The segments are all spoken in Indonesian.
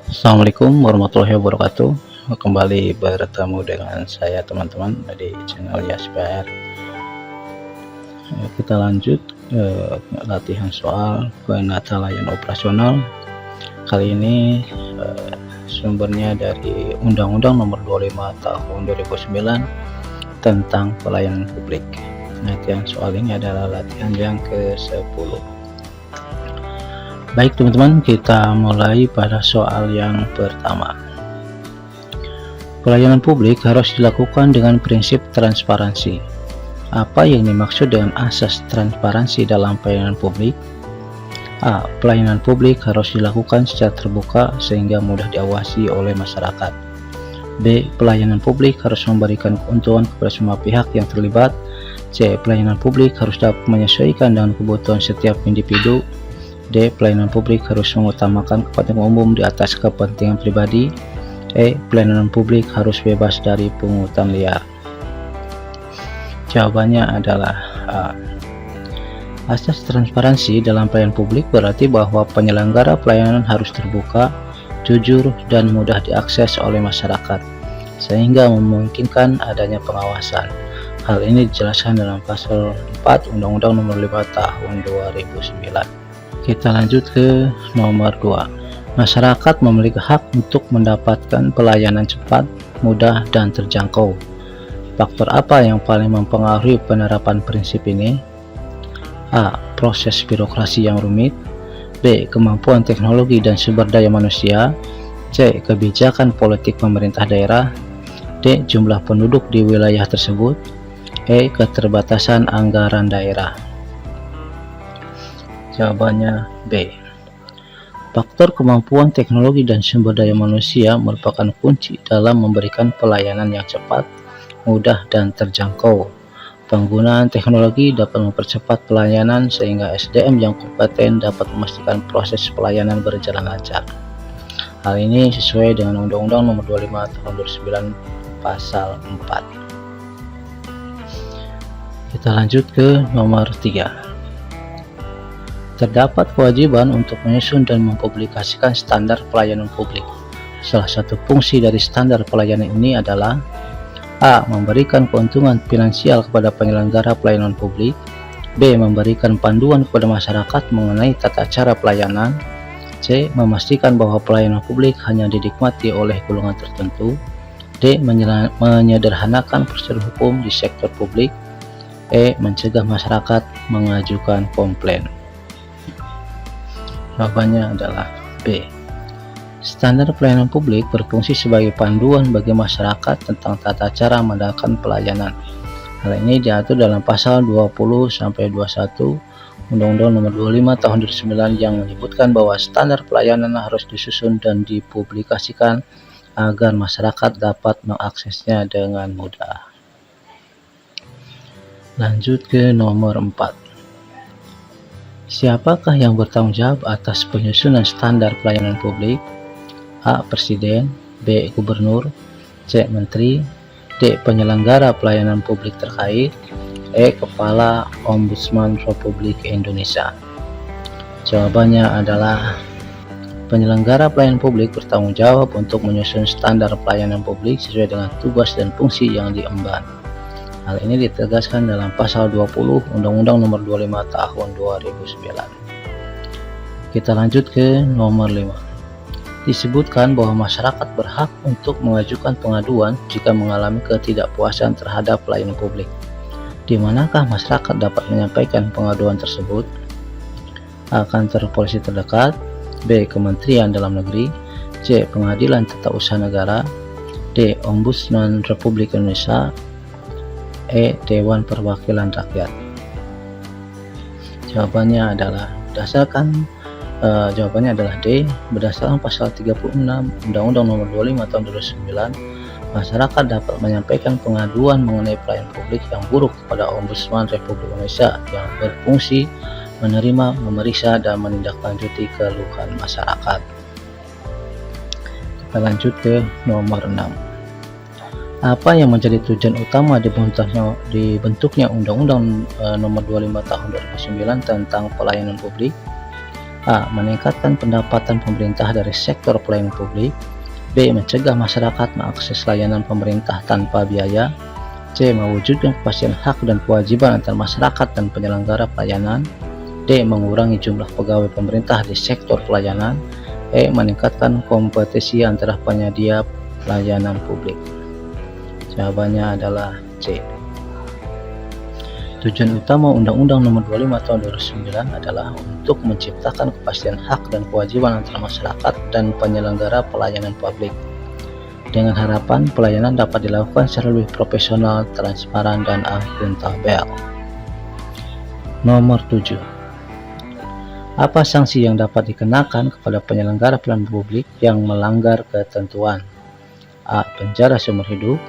Assalamualaikum warahmatullahi wabarakatuh. Kembali bertemu dengan saya teman-teman di channel YASPR. Kita lanjut latihan soal penata layanan operasional. Kali ini sumbernya dari Undang-Undang Nomor 25 Tahun 2009 tentang pelayanan publik. Latihan soal ini adalah latihan yang ke-10. Baik teman-teman, kita mulai pada soal yang pertama. Pelayanan publik harus dilakukan dengan prinsip transparansi. Apa yang dimaksud dengan asas transparansi dalam pelayanan publik? A. Pelayanan publik harus dilakukan secara terbuka sehingga mudah diawasi oleh masyarakat. B. Pelayanan publik harus memberikan keuntungan kepada semua pihak yang terlibat. C. Pelayanan publik harus dapat menyesuaikan dengan kebutuhan setiap individu. D. Pelayanan publik harus mengutamakan kepentingan umum di atas kepentingan pribadi. E. Pelayanan publik harus bebas dari pungutan liar. Jawabannya adalah A. Asas transparansi dalam pelayanan publik berarti bahwa penyelenggara pelayanan harus terbuka, jujur, dan mudah diakses oleh masyarakat, sehingga memungkinkan adanya pengawasan. Hal ini dijelaskan dalam pasal 4 Undang-Undang Nomor 5 Tahun 2009. Kita lanjut ke nomor 2. Masyarakat memiliki hak untuk mendapatkan pelayanan cepat, mudah, dan terjangkau. Faktor apa yang paling mempengaruhi penerapan prinsip ini? A. Proses birokrasi yang rumit. B. Kemampuan teknologi dan sumber daya manusia. C. Kebijakan politik pemerintah daerah. D. Jumlah penduduk di wilayah tersebut. E. Keterbatasan anggaran daerah. Jawabannya B. Faktor kemampuan teknologi dan sumber daya manusia merupakan kunci dalam memberikan pelayanan yang cepat, mudah, dan terjangkau. Penggunaan teknologi dapat mempercepat pelayanan sehingga SDM yang kompeten dapat memastikan proses pelayanan berjalan lancar. Hal ini sesuai dengan Undang-Undang Nomor 25 Tahun 2009 Pasal 4. Kita lanjut ke nomor 3. Terdapat kewajiban untuk menyusun dan mempublikasikan standar pelayanan publik. Salah satu fungsi dari standar pelayanan ini adalah A. Memberikan keuntungan finansial kepada penyelenggara pelayanan publik. B. Memberikan panduan kepada masyarakat mengenai tata cara pelayanan. C. Memastikan bahwa pelayanan publik hanya dinikmati oleh golongan tertentu. D. Menyederhanakan prosedur hukum di sektor publik. E. Mencegah masyarakat mengajukan komplain. Jawabannya adalah B. Standar pelayanan publik berfungsi sebagai panduan bagi masyarakat tentang tata cara mendapatkan pelayanan. Hal ini diatur dalam pasal 20-21 Undang-Undang Nomor 25 Tahun 2009 yang menyebutkan bahwa standar pelayanan harus disusun dan dipublikasikan agar masyarakat dapat mengaksesnya dengan mudah. Lanjut ke nomor 4. Siapakah yang bertanggung jawab atas penyusunan standar pelayanan publik? A. Presiden. B. Gubernur. C. Menteri. D. Penyelenggara pelayanan publik terkait. E. Kepala Ombudsman Republik Indonesia. Jawabannya adalah penyelenggara pelayanan publik bertanggung jawab untuk menyusun standar pelayanan publik sesuai dengan tugas dan fungsi yang diemban. Hal ini ditegaskan dalam pasal 20 Undang-Undang Nomor 25 Tahun 2009. Kita lanjut ke nomor 5. Disebutkan bahwa masyarakat berhak untuk mengajukan pengaduan jika mengalami ketidakpuasan terhadap pelayanan publik. Di manakah masyarakat dapat menyampaikan pengaduan tersebut? A. Kantor polisi terdekat. B. Kementerian Dalam Negeri. C. Pengadilan Tata Usaha Negara. D. Ombudsman Republik Indonesia. E. Dewan Perwakilan Rakyat. Jawabannya adalah D. Berdasarkan pasal 36 Undang-Undang Nomor 25 Tahun 2009, masyarakat dapat menyampaikan pengaduan mengenai pelayanan publik yang buruk kepada Ombudsman Republik Indonesia yang berfungsi menerima, memeriksa, dan menindaklanjuti keluhan masyarakat. Kita lanjut ke nomor 6. Apa yang menjadi tujuan utama dibentuknya Undang-Undang Nomor 25 Tahun 2009 tentang pelayanan publik? A. Meningkatkan pendapatan pemerintah dari sektor pelayanan publik. B. Mencegah masyarakat mengakses layanan pemerintah tanpa biaya. C. Mewujudkan kepastian hak dan kewajiban antar masyarakat dan penyelenggara pelayanan. D. Mengurangi jumlah pegawai pemerintah di sektor pelayanan. E. Meningkatkan kompetisi antara penyedia pelayanan publik. Jawabannya adalah C. Tujuan utama Undang-Undang Nomor 25 Tahun 2009 adalah untuk menciptakan kepastian hak dan kewajiban antara masyarakat dan penyelenggara pelayanan publik, dengan harapan pelayanan dapat dilakukan secara lebih profesional, transparan, dan akuntabel. Nomor 7. Apa sanksi yang dapat dikenakan kepada penyelenggara pelayanan publik yang melanggar ketentuan? A. Penjara seumur hidup.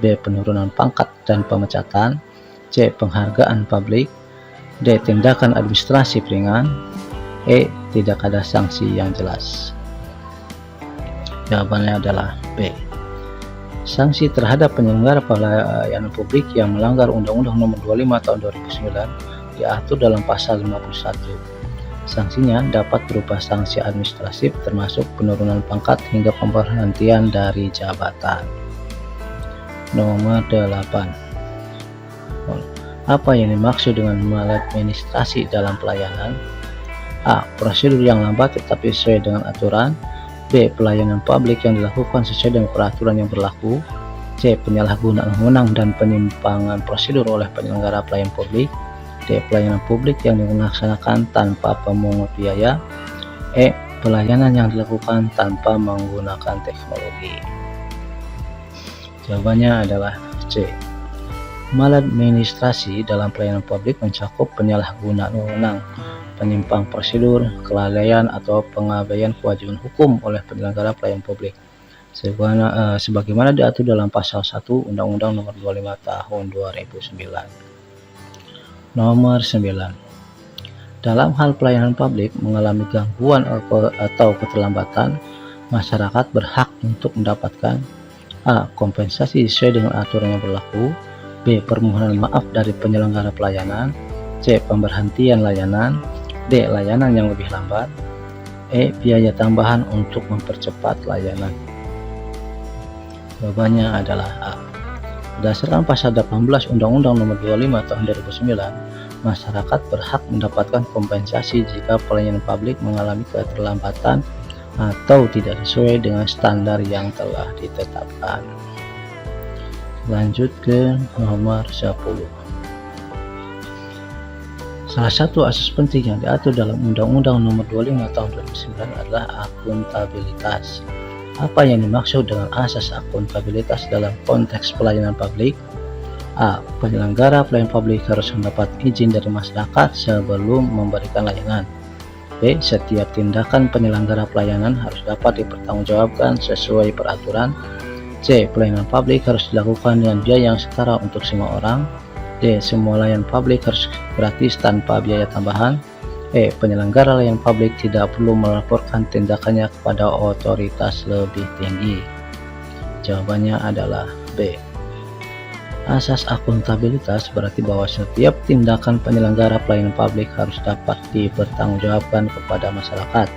B. Penurunan pangkat dan pemecatan. C. Penghargaan publik. D. Tindakan administrasi ringan. E. Tidak ada sanksi yang jelas. Jawabannya adalah B. Sanksi terhadap penyelenggara pelayanan publik yang melanggar Undang-Undang Nomor 25 Tahun 2009 diatur dalam pasal 51. Sanksinya dapat berupa sanksi administratif termasuk penurunan pangkat hingga pemberhentian dari jabatan. Nomor 8. Apa yang dimaksud dengan maladministrasi dalam pelayanan? A. Prosedur yang lambat tetapi sesuai dengan aturan. B. Pelayanan publik yang dilakukan sesuai dengan peraturan yang berlaku. C. Penyalahgunaan wewenang dan penyimpangan prosedur oleh penyelenggara pelayanan publik. D. Pelayanan publik yang dilaksanakan tanpa pemungut biaya. E. Pelayanan yang dilakukan tanpa menggunakan teknologi. Jawabannya adalah C. Maladministrasi dalam pelayanan publik mencakup penyalahgunaan wewenang, penyimpang prosedur, kelalaian atau pengabaian kewajiban hukum oleh penyelenggara pelayanan publik, sebagaimana diatur dalam pasal 1 Undang-Undang Nomor 25 Tahun 2009. Nomor 9. Dalam hal pelayanan publik mengalami gangguan atau keterlambatan, masyarakat berhak untuk mendapatkan A. Kompensasi sesuai dengan aturan yang berlaku. B. Permohonan maaf dari penyelenggara pelayanan. C. Pemberhentian layanan. D. Layanan yang lebih lambat. E. Biaya tambahan untuk mempercepat layanan. Jawabannya adalah A. Berdasarkan pasal 18 Undang-Undang Nomor 25 Tahun 2009, masyarakat berhak mendapatkan kompensasi jika pelayanan publik mengalami keterlambatan atau tidak sesuai dengan standar yang telah ditetapkan. Lanjut ke nomor 10. Salah satu asas penting yang diatur dalam Undang-Undang Nomor 25 Tahun 2009 adalah akuntabilitas. Apa yang dimaksud dengan asas akuntabilitas dalam konteks pelayanan publik? A. Penyelenggara pelayanan publik harus mendapat izin dari masyarakat sebelum memberikan layanan. B. Setiap tindakan penyelenggara pelayanan harus dapat dipertanggungjawabkan sesuai peraturan. C. Pelayanan publik harus dilakukan dengan biaya yang setara untuk semua orang. D. Semua layanan publik harus gratis tanpa biaya tambahan. E. Penyelenggara layanan publik tidak perlu melaporkan tindakannya kepada otoritas lebih tinggi. Jawabannya adalah B. Asas akuntabilitas berarti bahwa setiap tindakan penyelenggara pelayanan publik harus dapat dipertanggungjawabkan kepada masyarakat.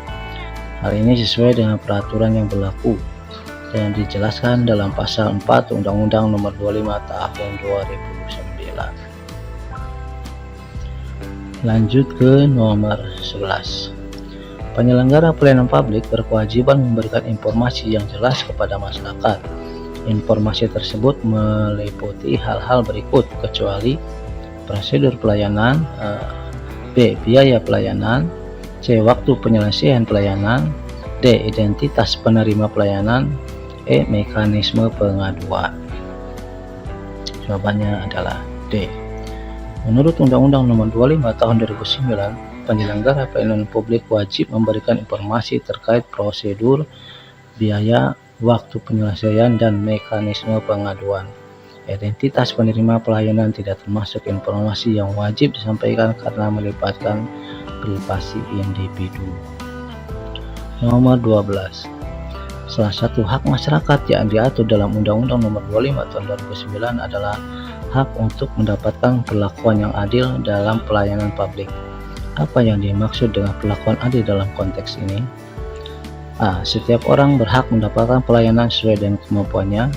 Hal ini sesuai dengan peraturan yang berlaku dan dijelaskan dalam pasal 4 Undang-Undang Nomor 25 Tahun 2009. Lanjut ke nomor 11. Penyelenggara pelayanan publik berkewajiban memberikan informasi yang jelas kepada masyarakat. Informasi tersebut meliputi hal-hal berikut kecuali prosedur pelayanan, B. Biaya pelayanan, C. Waktu penyelesaian pelayanan, D. Identitas penerima pelayanan, E. Mekanisme pengaduan. Jawabannya adalah D. Menurut Undang-Undang Nomor 25 Tahun 2009, penyelenggara pelayanan publik wajib memberikan informasi terkait prosedur, biaya, waktu penyelesaian, dan mekanisme pengaduan. Identitas penerima pelayanan tidak termasuk informasi yang wajib disampaikan karena melibatkan privasi individu. Nomor 12. Salah satu hak masyarakat yang diatur dalam Undang-Undang Nomor 25 Tahun 2009 adalah hak untuk mendapatkan perlakuan yang adil dalam pelayanan publik. Apa yang dimaksud dengan perlakuan adil dalam konteks ini? A. Setiap orang berhak mendapatkan pelayanan sesuai dengan kemampuannya.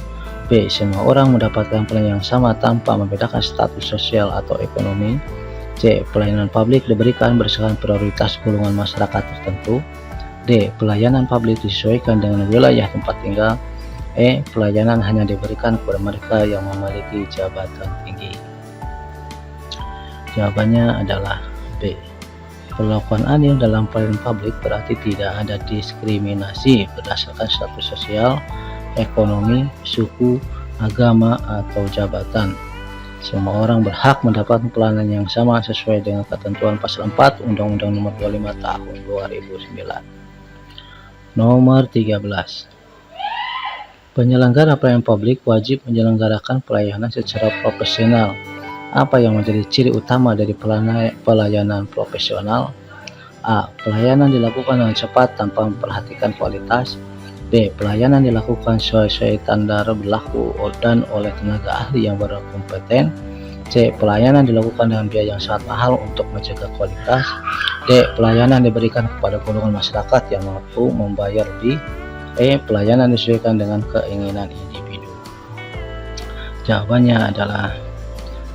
B. Semua orang mendapatkan pelayanan yang sama tanpa membedakan status sosial atau ekonomi. C. Pelayanan publik diberikan berdasarkan prioritas golongan masyarakat tertentu. D. Pelayanan publik disesuaikan dengan wilayah tempat tinggal. E. Pelayanan hanya diberikan kepada mereka yang memiliki jabatan tinggi. Jawabannya adalah B. Perlakuan adil dalam pelayanan publik berarti tidak ada diskriminasi berdasarkan status sosial, ekonomi, suku, agama, atau jabatan. Semua orang berhak mendapatkan pelayanan yang sama sesuai dengan ketentuan pasal 4 Undang-Undang Nomor 25 Tahun 2009. Nomor 13. Penyelenggara pelayanan publik wajib menyelenggarakan pelayanan secara profesional. Apa yang menjadi ciri utama dari pelayanan profesional? A. Pelayanan dilakukan dengan cepat tanpa memperhatikan kualitas. B. Pelayanan dilakukan sesuai standar berlaku dan oleh tenaga ahli yang berkompeten. C. Pelayanan dilakukan dengan biaya yang sangat mahal untuk menjaga kualitas. D. Pelayanan diberikan kepada golongan masyarakat yang mampu membayar lebih. E. Pelayanan disesuaikan dengan keinginan individu. Jawabannya adalah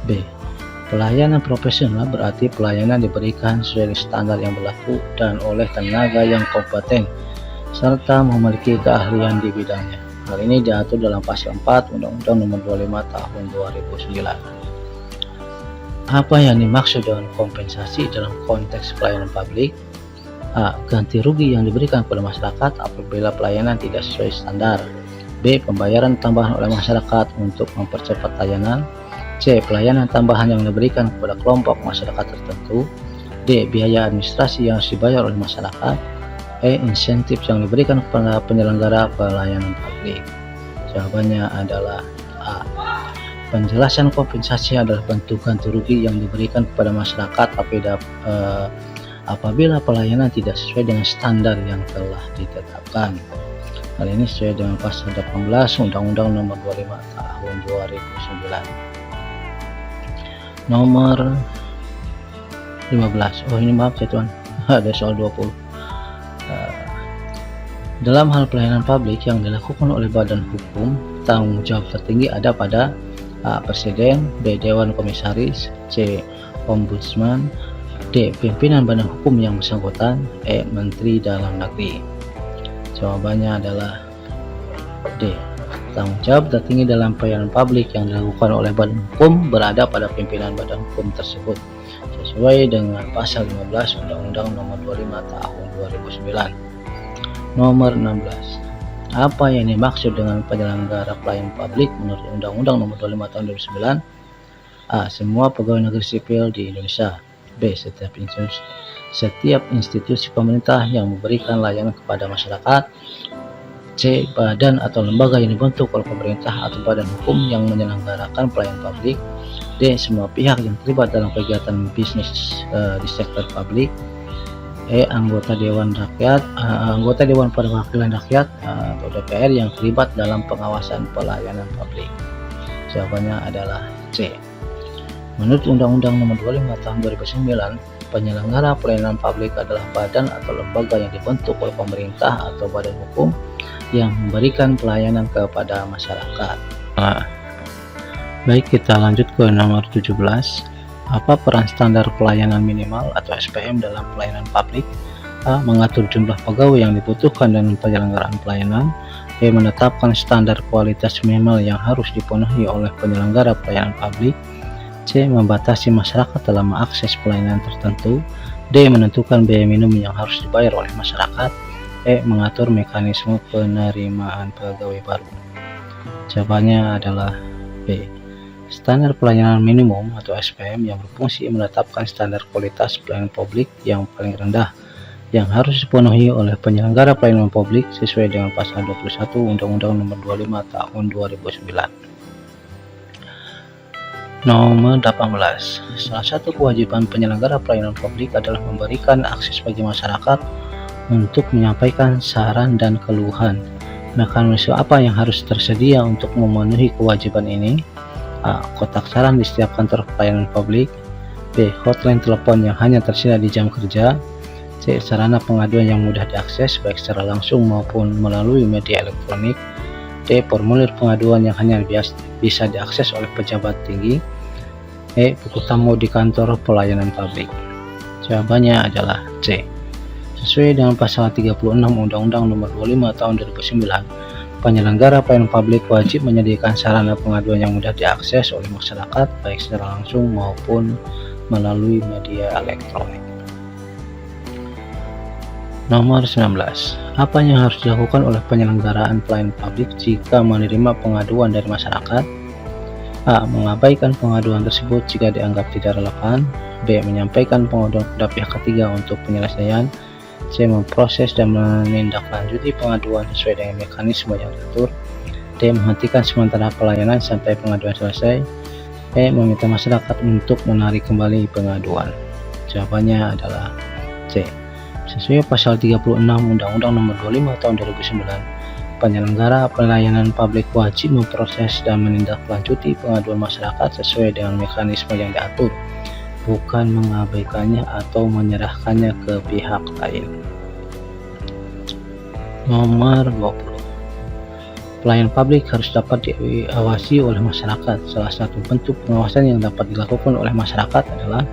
B. Pelayanan profesional berarti pelayanan diberikan sesuai standar yang berlaku dan oleh tenaga yang kompeten serta memiliki keahlian di bidangnya. Hal ini diatur dalam pasal 4 Undang-Undang Nomor 25 Tahun 2009. Apa yang dimaksud dengan kompensasi dalam konteks pelayanan publik? A. Ganti rugi yang diberikan kepada masyarakat apabila pelayanan tidak sesuai standar. B. Pembayaran tambahan oleh masyarakat untuk mempercepat layanan. C. Pelayanan tambahan yang diberikan kepada kelompok masyarakat tertentu. D. Biaya administrasi yang harus dibayar oleh masyarakat. E. Insentif yang diberikan kepada penyelenggara pelayanan publik. Jawabannya adalah A. Penjelasan kompensasi adalah bentuk ganti rugi yang diberikan kepada masyarakat apabila pelayanan tidak sesuai dengan standar yang telah ditetapkan. Hal ini sesuai dengan pasal 18 Undang-Undang Nomor 25 Tahun 2009. Nomor 15. Oh ini maaf ya Tuan, ada soal 20. Dalam hal pelayanan publik yang dilakukan oleh badan hukum, tanggung jawab tertinggi ada pada A. Presiden, B. Dewan Komisaris, C. Ombudsman, D. Pimpinan badan hukum yang bersangkutan, E. Menteri Dalam Negeri. Jawabannya adalah D. Tanggung jawab tertinggi dalam pelayanan publik yang dilakukan oleh badan hukum berada pada pimpinan badan hukum tersebut sesuai dengan pasal 15 Undang-Undang Nomor 25 Tahun 2009. Nomor 16. Apa yang dimaksud dengan penyelenggara pelayanan publik menurut Undang-Undang Nomor 25 Tahun 2009? A. Semua pegawai negeri sipil di Indonesia. B. Setiap institusi pemerintah yang memberikan layanan kepada masyarakat. C. Badan atau lembaga yang dibentuk oleh pemerintah atau badan hukum yang menyelenggarakan pelayanan publik. D. Semua pihak yang terlibat dalam kegiatan bisnis di sektor publik. E. Anggota Dewan Perwakilan Rakyat atau DPR yang terlibat dalam pengawasan pelayanan publik. Jawabannya adalah C. Menurut Undang-Undang Nomor 25 Tahun 2009, penyelenggara pelayanan publik adalah badan atau lembaga yang dibentuk oleh pemerintah atau badan hukum yang memberikan pelayanan kepada masyarakat. Baik, kita lanjut ke nomor 17. Apa peran standar pelayanan minimal atau SPM dalam pelayanan publik? A. Mengatur jumlah pegawai yang dibutuhkan dalam penyelenggaraan pelayanan. B. Menetapkan standar kualitas minimal yang harus dipenuhi oleh penyelenggara pelayanan publik. C. Membatasi masyarakat dalam mengakses pelayanan tertentu. D. Menentukan biaya minimum yang harus dibayar oleh masyarakat. E. Mengatur mekanisme penerimaan pegawai baru. Jawabannya adalah B. Standar pelayanan minimum atau SPM yang berfungsi menetapkan standar kualitas pelayanan publik yang paling rendah yang harus dipenuhi oleh penyelenggara pelayanan publik sesuai dengan pasal 21 Undang-Undang Nomor 25 Tahun 2009. Nomor 18. Salah satu kewajiban penyelenggara pelayanan publik adalah memberikan akses bagi masyarakat untuk menyampaikan saran dan keluhan. Mekanisme apa yang harus tersedia untuk memenuhi kewajiban ini? A. Kotak saran di setiap kantor pelayanan publik. B. Hotline telepon yang hanya tersedia di jam kerja. C. Sarana pengaduan yang mudah diakses baik secara langsung maupun melalui media elektronik. D. Formulir pengaduan yang hanya bisa diakses oleh pejabat tinggi. E. Buku tamu di kantor pelayanan publik. Jawabannya adalah C. Sesuai dengan pasal 36 Undang-Undang Nomor 25 Tahun 2009, penyelenggara pelayanan publik wajib menyediakan sarana pengaduan yang mudah diakses oleh masyarakat baik secara langsung maupun melalui media elektronik. Nomor 19. Apa yang harus dilakukan oleh penyelenggaraan pelayanan publik jika menerima pengaduan dari masyarakat? A. Mengabaikan pengaduan tersebut jika dianggap tidak relevan. B. Menyampaikan pengaduan kepada pihak ketiga untuk penyelesaian. C. Memproses dan menindaklanjuti pengaduan sesuai dengan mekanisme yang diatur. D. Menghentikan sementara pelayanan sampai pengaduan selesai. E. Meminta masyarakat untuk menarik kembali pengaduan. Jawabannya adalah C. Sesuai pasal 36 Undang-Undang Nomor 25 Tahun 2009, penyelenggara pelayanan publik wajib memproses dan menindaklanjuti pengaduan masyarakat sesuai dengan mekanisme yang diatur, bukan mengabaikannya atau menyerahkannya ke pihak lain. Nomor 20. Pelayanan publik harus dapat diawasi oleh masyarakat. Salah satu bentuk pengawasan yang dapat dilakukan oleh masyarakat adalah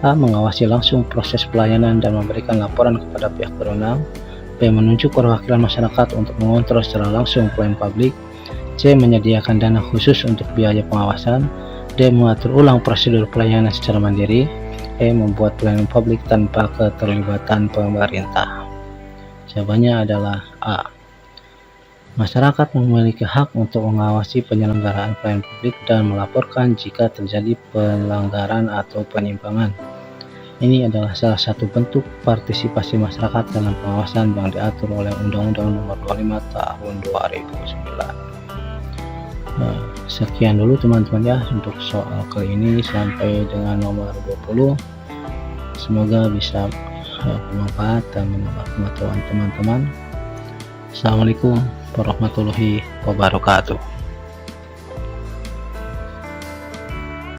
A. Mengawasi langsung proses pelayanan dan memberikan laporan kepada pihak berwenang. B. Menunjuk perwakilan masyarakat untuk mengontrol secara langsung pelayanan publik. C. Menyediakan dana khusus untuk biaya pengawasan. D. Mengatur ulang prosedur pelayanan secara mandiri. E. Membuat pelayanan publik tanpa keterlibatan pemerintah. Jawabannya adalah A. Masyarakat memiliki hak untuk mengawasi penyelenggaraan pelayanan publik dan melaporkan jika terjadi pelanggaran atau penyimpangan. Ini adalah salah satu bentuk partisipasi masyarakat dalam pengawasan yang diatur oleh Undang-Undang Nomor 25 Tahun 2009. Sekian dulu teman-teman ya untuk soal kali ini sampai dengan nomor 20. Semoga bisa bermanfaat dan menambah pengetahuan teman-teman. Assalamualaikum warahmatullahi wabarakatuh.